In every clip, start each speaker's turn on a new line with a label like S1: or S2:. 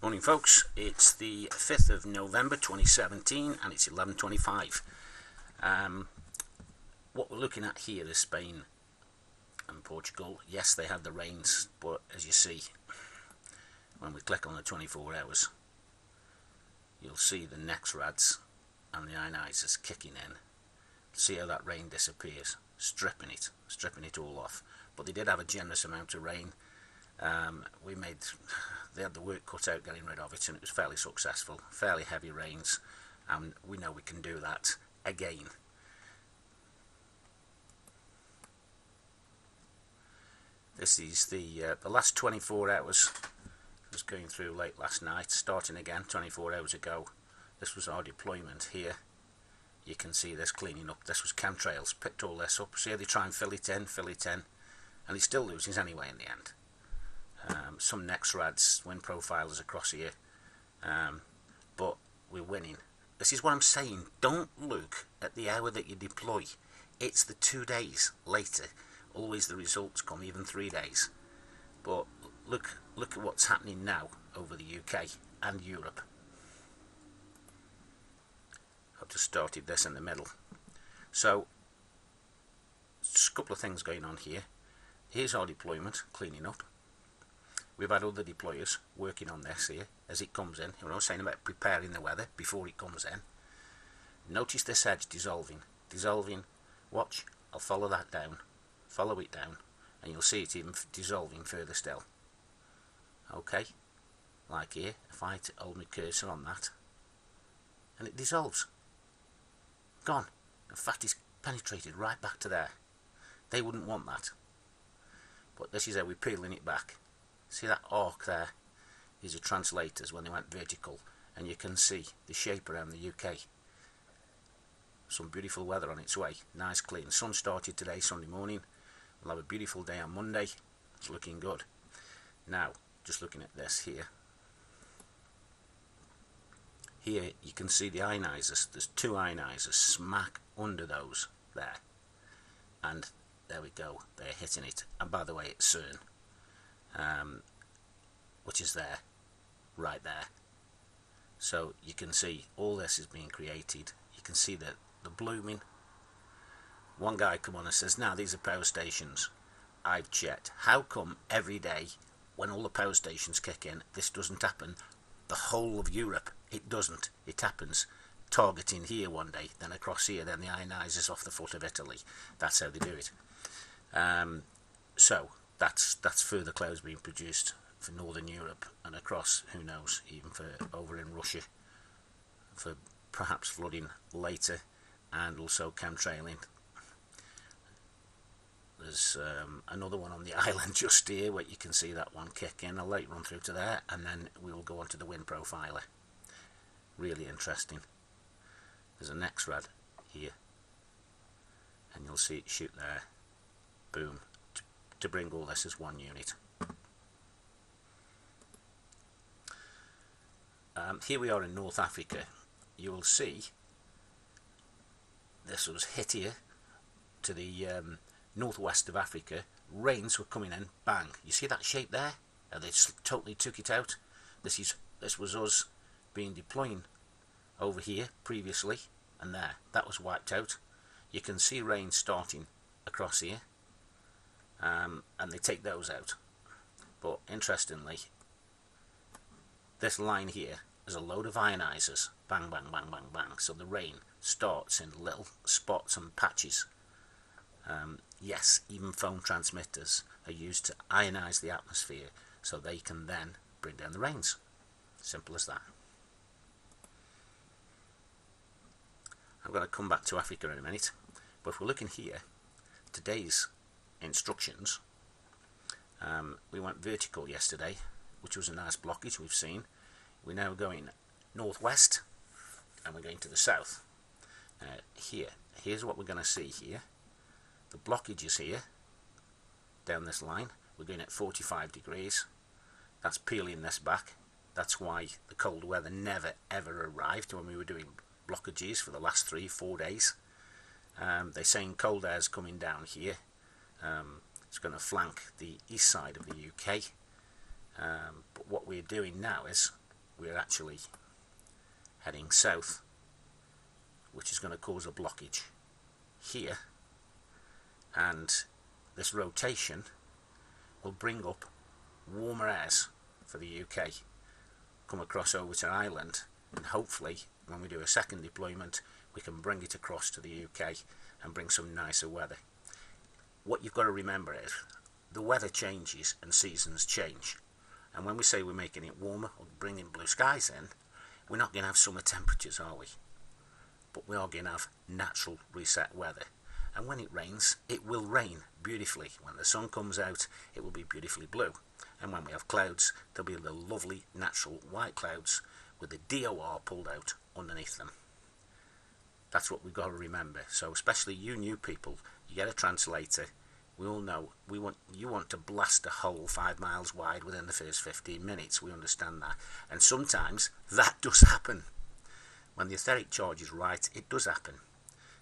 S1: Morning folks, it's the 5th of November 2017 and it's 11:25. What we're looking at here is Spain and Portugal. Yes, they had the rains, but as you see, when we click on the 24 hours, you'll see the NEXRADs and the ionizers kicking in. See how that rain disappears, stripping it all off. But they did have a generous amount of rain. They had the work cut out getting rid of it, and it was fairly successful. Fairly heavy rains, and we know we can do that again. This is the last 24 hours. It was going through late last night, starting again 24 hours ago. This was our deployment here. You can see this cleaning up. This was chemtrails, picked all this up. See how they try and fill it in, and he still loses anyway in the end. Some NEXRADs, wind profilers across here, but we're winning. This is what I'm saying. Don't look at the hour that you deploy. It's the 2 days later. Always the results come, even 3 days. But look at what's happening now over the UK and Europe. I've just started this in the middle. So, just a couple of things going on here. Here's our deployment, cleaning up. We've had other deployers working on this here as it comes in. You know, saying about preparing the weather before it comes in. Notice this edge dissolving. Watch, I'll follow that down. Follow it down, and you'll see it even dissolving further still. Okay, like here, if I hold my cursor on that, and it dissolves. Gone. In fact, it's penetrated right back to there. They wouldn't want that. But this is how we're peeling it back. See that arc there? These are translators when they went vertical, and you can see the shape around the UK. Some beautiful weather on its way. Nice clean. Sun started today, Sunday morning. We'll have a beautiful day on Monday. It's looking good. Now, just looking at this here. Here you can see the ionizers. There's two ionizers smack under those there. And there we go. They're hitting it. And by the way, it's CERN. Which is there, right there. So you can see all this is being created. You can see that the blooming. One guy come on and says, now these are power stations. I've checked. How come every day when all the power stations kick in, this doesn't happen? The whole of Europe, it doesn't. It happens targeting here one day, then across here, then the ionizers off the foot of Italy. That's how they do it. So that's further clouds being produced for Northern Europe and across, who knows, even for over in Russia, for perhaps flooding later, and also chemtrailing. There's another one on the island just here where you can see that one kick in. I'll let you run through to there, and then we'll go on to the wind profiler. Really interesting. There's a NEXRAD here, and you'll see it shoot there. Boom. To bring all this as one unit. Here we are in North Africa. You will see this was hit here to the northwest of Africa. Rains were coming in, bang. You see that shape there? They totally took it out. This was us being deploying over here previously, and there, that was wiped out. You can see rain starting across here. And they take those out. But interestingly, this line here is a load of ionizers. Bang, bang, bang, bang, bang. So the rain starts in little spots and patches. Yes, even phone transmitters are used to ionize the atmosphere so they can then bring down the rains. Simple as that. I'm going to come back to Africa in a minute. But if we're looking here, today's instructions, we went vertical yesterday, which was a nice blockage we've seen. We're now going northwest, and we're going to the south. Here's what we're going to see here. The blockage is here, down this line. We're going at 45 degrees. That's peeling this back. That's why the cold weather never ever arrived when we were doing blockages for the last 3-4 days. They're saying cold air's coming down here. It's going to flank the east side of the UK. But what we're doing now is we're actually heading south, which is going to cause a blockage here, and this rotation will bring up warmer airs for the UK, come across over to Ireland, and hopefully when we do a second deployment we can bring it across to the UK and bring some nicer weather. What you've got to remember is the weather changes and seasons change, and when we say we're making it warmer or bringing blue skies in, we're not going to have summer temperatures, are we? But we are going to have natural reset weather. And when it rains, it will rain beautifully. When the sun comes out, it will be beautifully blue. And when we have clouds, there'll be the lovely natural white clouds with the DOR pulled out underneath them. That's what we've got to remember. So especially you new people, you get a translator. We all know you want to blast a hole 5 miles wide within the first 15 minutes. We understand that. And sometimes that does happen. When the etheric charge is right, it does happen.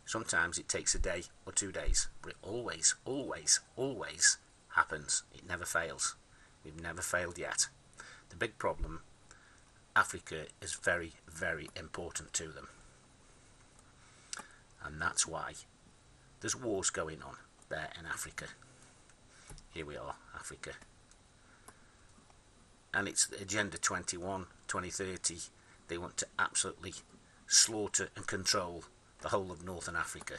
S1: Sometimes it takes a day or 2 days, but it always, always, always happens. It never fails. We've never failed yet. The big problem, Africa is very, very important to them. And that's why there's wars going on there in Africa. Here we are, Africa. And it's Agenda 21, 2030. They want to absolutely slaughter and control the whole of Northern Africa.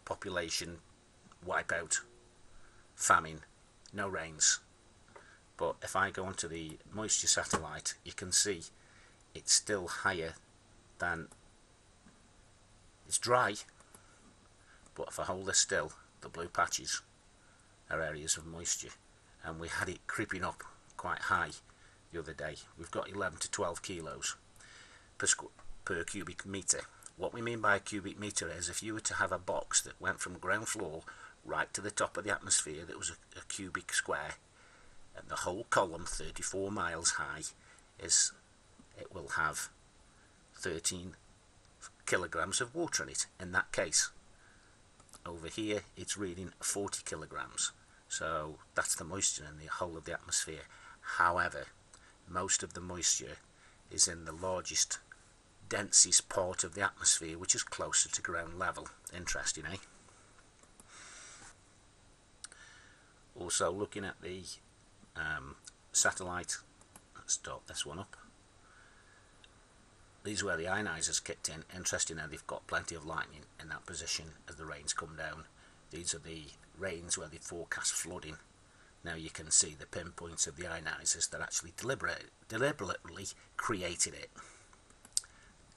S1: Population wipeout, famine, no rains. But if I go onto the moisture satellite, you can see it's still higher than, it's dry, but if I hold this still, the blue patches are areas of moisture, and we had it creeping up quite high the other day. We've got 11 to 12 kilos per cubic metre. What we mean by a cubic metre is if you were to have a box that went from ground floor right to the top of the atmosphere that was a cubic square, and the whole column 34 miles high, it will have 13 kilograms of water in it in that case. Over here it's reading 40 kilograms, so that's the moisture in the whole of the atmosphere. However, most of the moisture is in the largest, densest part of the atmosphere, which is closer to ground level. Interesting, eh? Also looking at the satellite, let's start this one up. These are where the ionizers kicked in. Interesting how they've got plenty of lightning in that position as the rains come down. These are the rains where they forecast flooding. Now you can see the pinpoints of the ionizers that actually deliberately created it.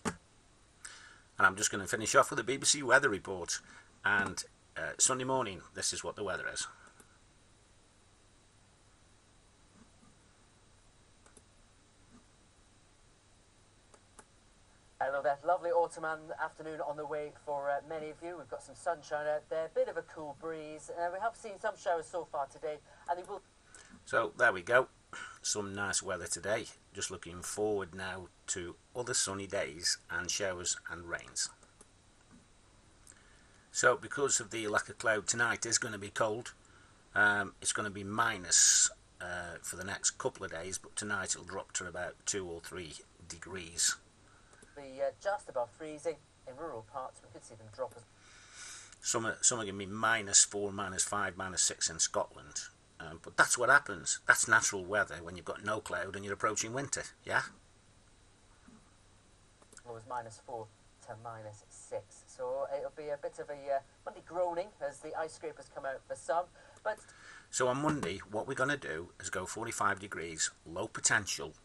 S1: And I'm just going to finish off with the BBC weather report. And Sunday morning, this is what the weather is.
S2: Hello there, lovely autumn afternoon on the way for many of you. We've got some sunshine out there, a bit of a cool breeze. We have seen some showers so far today, and they will...
S1: So there we go, some nice weather today. Just looking forward now to other sunny days and showers and rains. So because of the lack of cloud tonight, it's going to be cold. It's going to be minus for the next couple of days, but tonight it'll drop to about 2 or 3 degrees.
S2: Be just above freezing in rural parts. We could see them drop as...
S1: Some are going to be -4, -5, -6 in Scotland. But that's what happens. That's natural weather when you've got no cloud and you're approaching winter, yeah?
S2: It was -4 to -6. So it'll be a bit of a Monday groaning as the ice scrapers come out for some. But
S1: so on Monday, what we're going to do is go 45 degrees, low potential,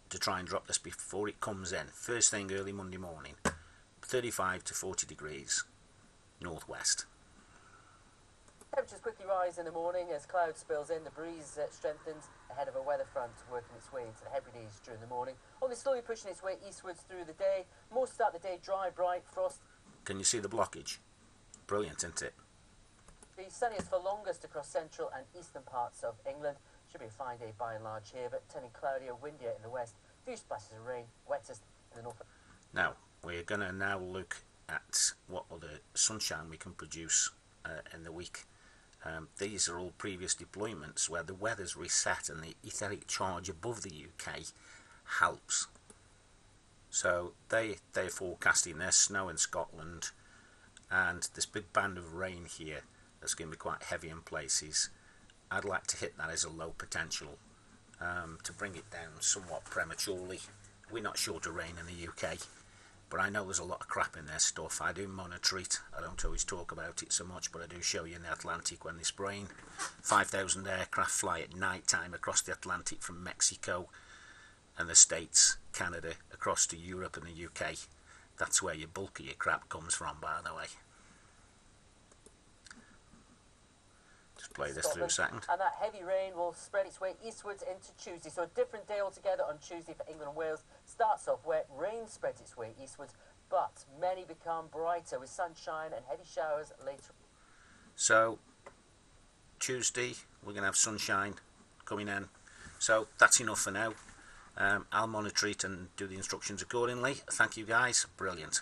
S1: to try and drop this before it comes in. First thing early Monday morning, 35 to 40 degrees, northwest.
S2: Temperatures quickly rise in the morning as cloud spills in. The breeze strengthens ahead of a weather front working its way into the Hebrides during the morning. Only slowly pushing its way eastwards through the day. Most start the day dry, bright, frost.
S1: Can you see the blockage? Brilliant, isn't it?
S2: The sunniest for longest across central and eastern parts of England. Should be a fine day by and large here, but turning cloudier, windier in the west. Few splashes of rain, wettest in the north.
S1: Now, we're going to now look at what other sunshine we can produce in the week. These are all previous deployments where the weather's reset and the etheric charge above the UK helps. So they're forecasting there's snow in Scotland, and this big band of rain here that's going to be quite heavy in places. I'd like to hit that as a low potential to bring it down somewhat prematurely. We're not short of rain in the UK, but I know there's a lot of crap in their stuff. I do monitor it. I don't always talk about it so much, but I do show you in the Atlantic when they're spraying. 5,000 aircraft fly at night time across the Atlantic from Mexico and the States, Canada, across to Europe and the UK. That's where your bulk of your crap comes from, by the way. Just play this through a second.
S2: And that heavy rain will spread its way eastwards into Tuesday. So a different day altogether on Tuesday for England and Wales. Starts off where rain spreads its way eastwards, but many become brighter with sunshine and heavy showers later.
S1: So Tuesday we're going to have sunshine coming in. So that's enough for now. I'll monitor it and do the instructions accordingly. Thank you guys. Brilliant.